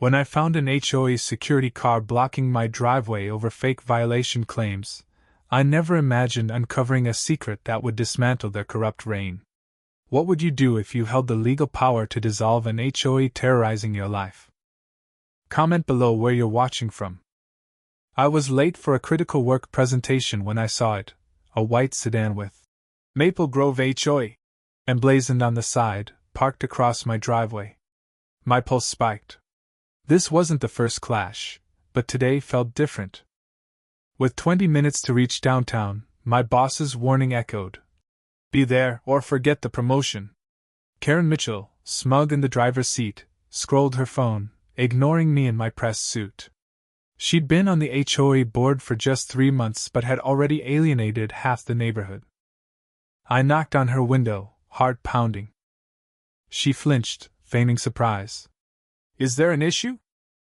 When I found an HOA security car blocking my driveway over fake violation claims, I never imagined uncovering a secret that would dismantle their corrupt reign. What would you do if you held the legal power to dissolve an HOA terrorizing your life? Comment below where you're watching from. I was late for a critical work presentation when I saw it, a white sedan with Maple Grove HOA emblazoned on the side, parked across my driveway. My pulse spiked. This wasn't the first clash, but today felt different. With 20 minutes to reach downtown, my boss's warning echoed. Be there or forget the promotion. Karen Mitchell, smug in the driver's seat, scrolled her phone, ignoring me in my press suit. She'd been on the HOA board for just 3 months but had already alienated half the neighborhood. I knocked on her window, heart pounding. She flinched, feigning surprise. Is there an issue?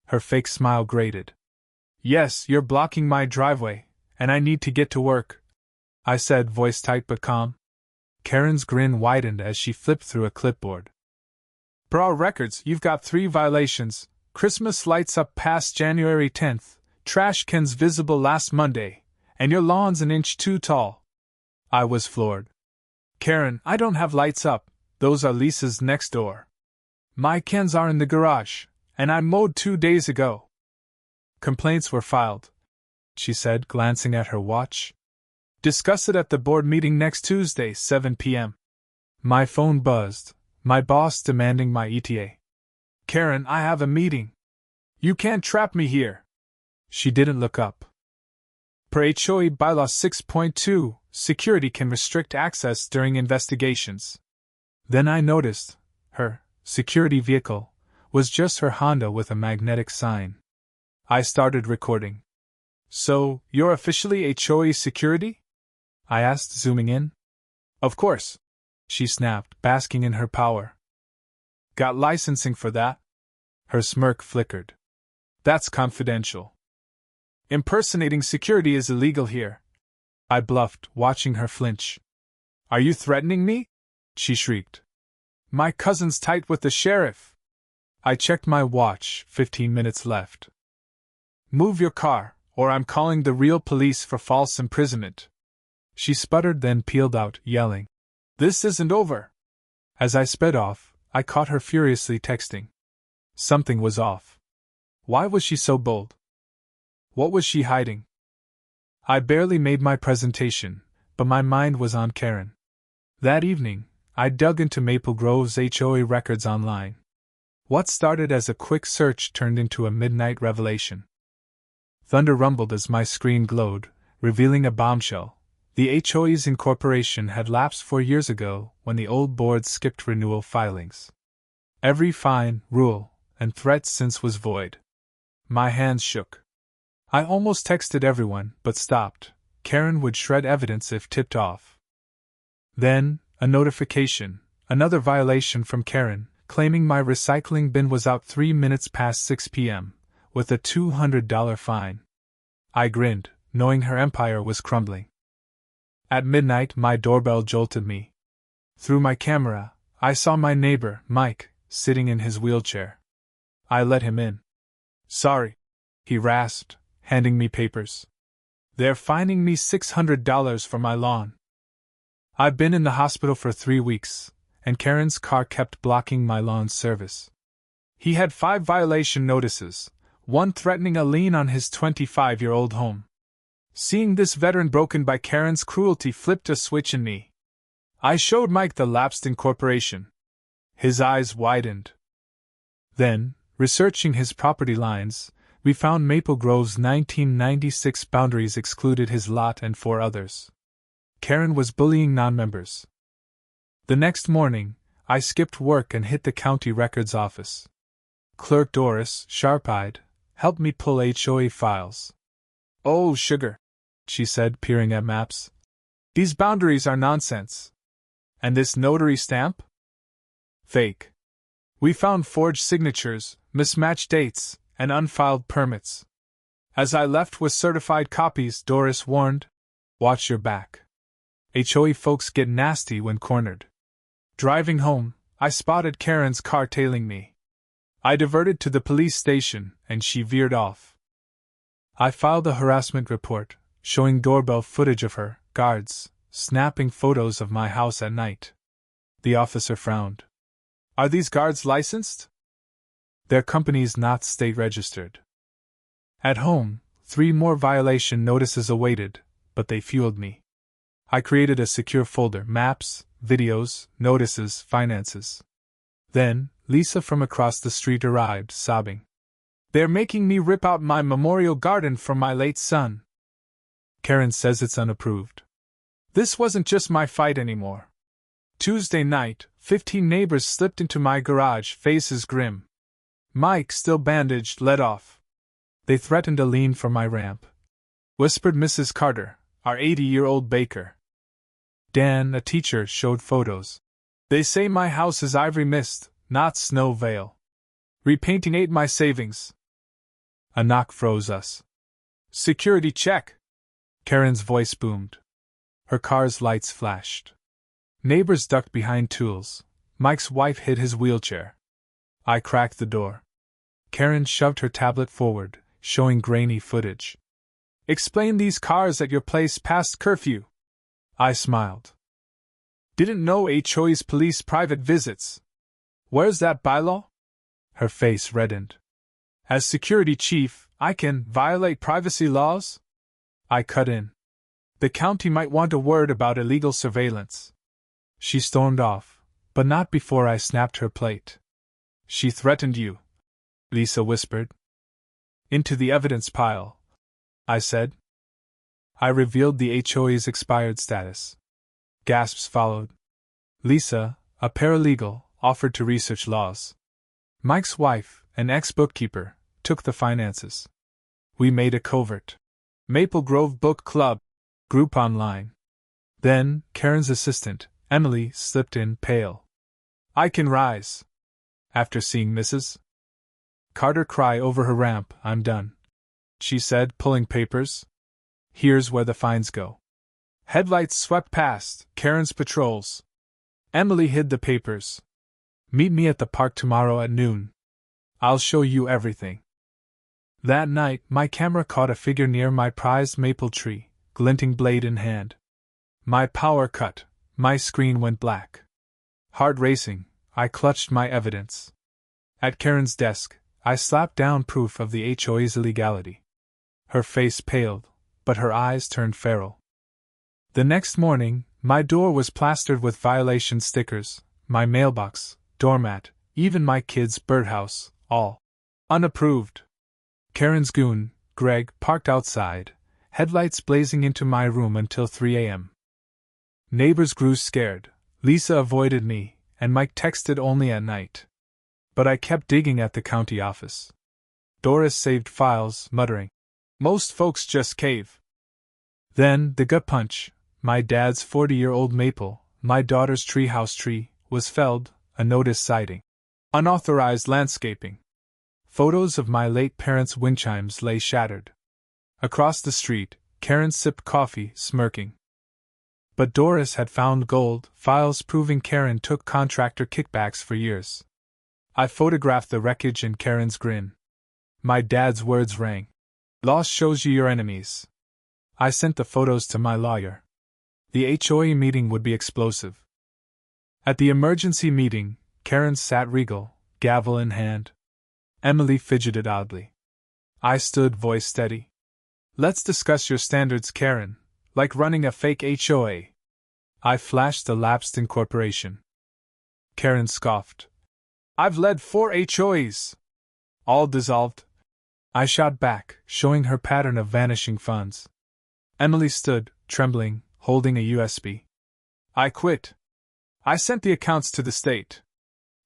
Her fake smile grated. Yes, you're blocking my driveway, and I need to get to work, I said, voice tight but calm. Karen's grin widened as she flipped through a clipboard. Per our records, you've got 3 violations: Christmas lights up past January 10th, trash cans visible last Monday, and your lawn's an inch too tall. I was floored. Karen, I don't have lights up, those are Lisa's next door. My cans are in the garage, and I mowed 2 days ago. Complaints were filed, she said, glancing at her watch. Discuss it at the board meeting next Tuesday, 7 p.m. My phone buzzed, my boss demanding my ETA. Karen, I have a meeting. You can't trap me here. She didn't look up. Per HOA Bylaw 6.2, security can restrict access during investigations. Then I noticed, her security vehicle was just her Honda with a magnetic sign. I started recording. So, you're officially HOA security? I asked, zooming in. Of course, she snapped, basking in her power. Got licensing for that? Her smirk flickered. That's confidential. Impersonating security is illegal here, I bluffed, watching her flinch. Are you threatening me? She shrieked. My cousin's tight with the sheriff. I checked my watch, 15 minutes left. Move your car, or I'm calling the real police for false imprisonment. She sputtered, then peeled out, yelling. This isn't over. As I sped off, I caught her furiously texting. Something was off. Why was she so bold? What was she hiding? I barely made my presentation, but my mind was on Karen. That evening, I dug into Maple Grove's HOA records online. What started as a quick search turned into a midnight revelation. Thunder rumbled as my screen glowed, revealing a bombshell. The HOA's incorporation had lapsed 4 years ago when the old board skipped renewal filings. Every fine, rule, and threat since was void. My hands shook. I almost texted everyone, but stopped. Karen would shred evidence if tipped off. Then, a notification, another violation from Karen, claiming my recycling bin was out 3 minutes past 6 p.m., with a $200 fine. I grinned, knowing her empire was crumbling. At midnight, my doorbell jolted me. Through my camera, I saw my neighbor, Mike, sitting in his wheelchair. I let him in. Sorry, he rasped, handing me papers. They're fining me $600 for my lawn. I've been in the hospital for 3 weeks, and Karen's car kept blocking my lawn service. He had 5 violation notices, one threatening a lien on his 25-year-old home. Seeing this veteran broken by Karen's cruelty flipped a switch in me. I showed Mike the lapsed incorporation. His eyes widened. Then, researching his property lines, we found Maple Grove's 1996 boundaries excluded his lot and 4 others. Karen was bullying non-members. The next morning, I skipped work and hit the county records office. Clerk Doris, sharp-eyed, helped me pull HOA files. Oh, sugar, she said, peering at maps. These boundaries are nonsense. And this notary stamp? Fake. We found forged signatures, mismatched dates, and unfiled permits. As I left with certified copies, Doris warned, watch your back. HOA folks get nasty when cornered. Driving home, I spotted Karen's car tailing me. I diverted to the police station, and she veered off. I filed a harassment report, showing doorbell footage of her, guards, snapping photos of my house at night. The officer frowned. Are these guards licensed? Their company's not state registered. At home, 3 more violation notices awaited, but they fueled me. I created a secure folder: maps, videos, notices, finances. Then, Lisa from across the street arrived, sobbing. They're making me rip out my memorial garden for my late son. Karen says it's unapproved. This wasn't just my fight anymore. Tuesday night, 15 neighbors slipped into my garage, faces grim. Mike, still bandaged, led off. They threatened a lien for my ramp, whispered Mrs. Carter, our 80-year-old baker. Dan, a teacher, showed photos. They say my house is ivory mist, not snow veil. Repainting ate my savings. A knock froze us. Security check! Karen's voice boomed. Her car's lights flashed. Neighbors ducked behind tools. Mike's wife hid his wheelchair. I cracked the door. Karen shoved her tablet forward, showing grainy footage. Explain these cars at your place past curfew. I smiled. Didn't know HOAs police private visits. Where's that bylaw? Her face reddened. As security chief, I can violate privacy laws? I cut in. The county might want a word about illegal surveillance. She stormed off, but not before I snapped her plate. She threatened you, Lisa whispered. Into the evidence pile, I said. I revealed the HOA's expired status. Gasps followed. Lisa, a paralegal, offered to research laws. Mike's wife, an ex-bookkeeper, took the finances. We made a covert Maple Grove Book Club group online. Then, Karen's assistant, Emily, slipped in, pale. I can rise. After seeing Mrs. Carter cry over her ramp, I'm done, she said, pulling papers. Here's where the fines go. Headlights swept past, Karen's patrols. Emily hid the papers. Meet me at the park tomorrow at noon. I'll show you everything. That night, my camera caught a figure near my prized maple tree, glinting blade in hand. My power cut, my screen went black. Heart racing, I clutched my evidence. At Karen's desk, I slapped down proof of the HOA's illegality. Her face paled, but her eyes turned feral. The next morning, my door was plastered with violation stickers, my mailbox, doormat, even my kid's birdhouse, all unapproved. Karen's goon, Greg, parked outside, headlights blazing into my room until 3 a.m. Neighbors grew scared. Lisa avoided me, and Mike texted only at night. But I kept digging at the county office. Doris saved files, muttering, most folks just cave. Then, the gut punch. My dad's 40-year-old maple, my daughter's treehouse tree, was felled, a notice citing unauthorized landscaping. Photos of my late parents' wind chimes lay shattered. Across the street, Karen sipped coffee, smirking. But Doris had found gold, files proving Karen took contractor kickbacks for years. I photographed the wreckage and Karen's grin. My dad's words rang. Loss shows you your enemies. I sent the photos to my lawyer. The HOA meeting would be explosive. At the emergency meeting, Karen sat regal, gavel in hand. Emily fidgeted oddly. I stood, voice steady. Let's discuss your standards, Karen, like running a fake HOA. I flashed the lapsed incorporation. Karen scoffed. I've led 4 HOAs. All dissolved. I shot back, showing her pattern of vanishing funds. Emily stood, trembling, holding a USB. I quit. I sent the accounts to the state.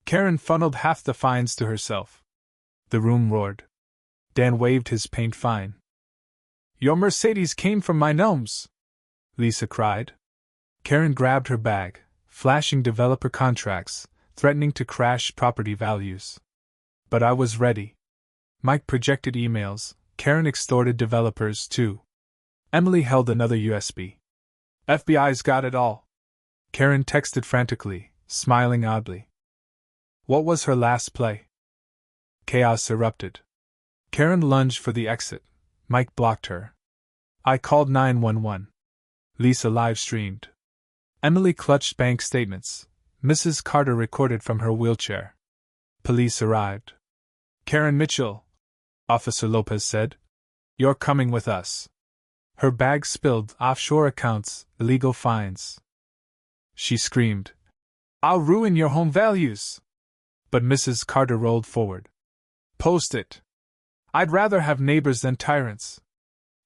Karen funneled half the fines to herself. The room roared. Dan waved his paint fine. Your Mercedes came from my gnomes, Lisa cried. Karen grabbed her bag, flashing developer contracts, threatening to crash property values. But I was ready. Mike projected emails, Karen extorted developers too. Emily held another USB. FBI's got it all. Karen texted frantically, smiling oddly. What was her last play? Chaos erupted. Karen lunged for the exit. Mike blocked her. I called 911. Lisa live-streamed. Emily clutched bank statements. Mrs. Carter recorded from her wheelchair. Police arrived. Karen Mitchell, Officer Lopez said. You're coming with us. Her bag spilled, offshore accounts, illegal fines. She screamed. I'll ruin your home values. But Mrs. Carter rolled forward. Post it. I'd rather have neighbors than tyrants.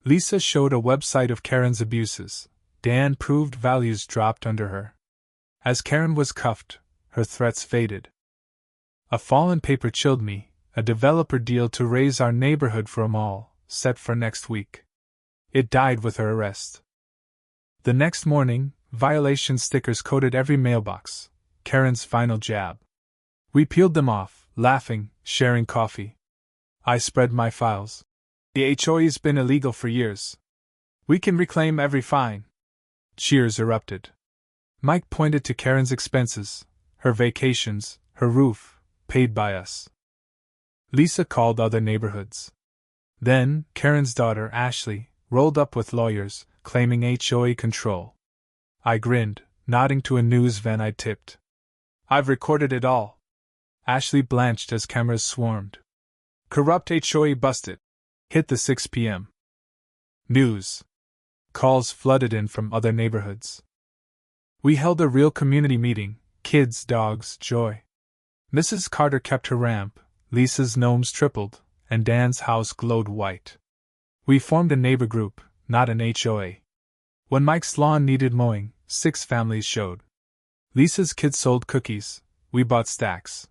Lisa showed a website of Karen's abuses. Dan proved values dropped under her. As Karen was cuffed, her threats faded. A fallen paper chilled me, a developer deal to raise our neighborhood for a mall, set for next week. It died with her arrest. The next morning, violation stickers coated every mailbox. Karen's final jab. We peeled them off, laughing, sharing coffee. I spread my files. The HOA's been illegal for years. We can reclaim every fine. Cheers erupted. Mike pointed to Karen's expenses, her vacations, her roof, paid by us. Lisa called other neighborhoods. Then, Karen's daughter, Ashley, rolled up with lawyers, claiming HOA control. I grinned, nodding to a news van I'd tipped. I've recorded it all. Ashley blanched as cameras swarmed. Corrupt HOA busted. Hit the 6 p.m. news. Calls flooded in from other neighborhoods. We held a real community meeting, kids, dogs, joy. Mrs. Carter kept her ramp, Lisa's gnomes tripled, and Dan's house glowed white. We formed a neighbor group, not an HOA. When Mike's lawn needed mowing, 6 families showed. Lisa's kids sold cookies, we bought stacks.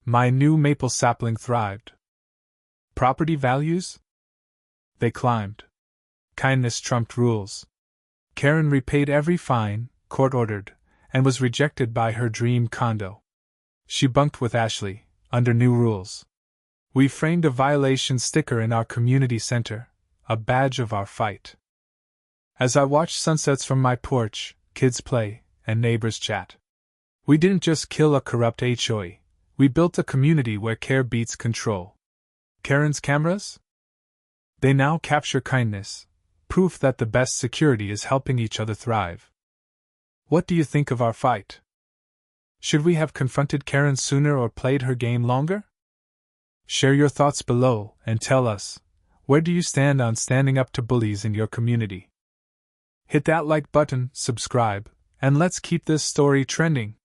My new maple sapling thrived. Property values? They climbed. Kindness trumped rules. Karen repaid every fine, court-ordered, and was rejected by her dream condo. She bunked with Ashley, under new rules. We framed a violation sticker in our community center, a badge of our fight. As I watched sunsets from my porch, kids play, and neighbors chat. We didn't just kill a corrupt HOA, we built a community where care beats control. Karen's cameras? They now capture kindness, proof that the best security is helping each other thrive. What do you think of our fight? Should we have confronted Karen sooner or played her game longer? Share your thoughts below and tell us, where do you stand on standing up to bullies in your community? Hit that like button, subscribe, and let's keep this story trending.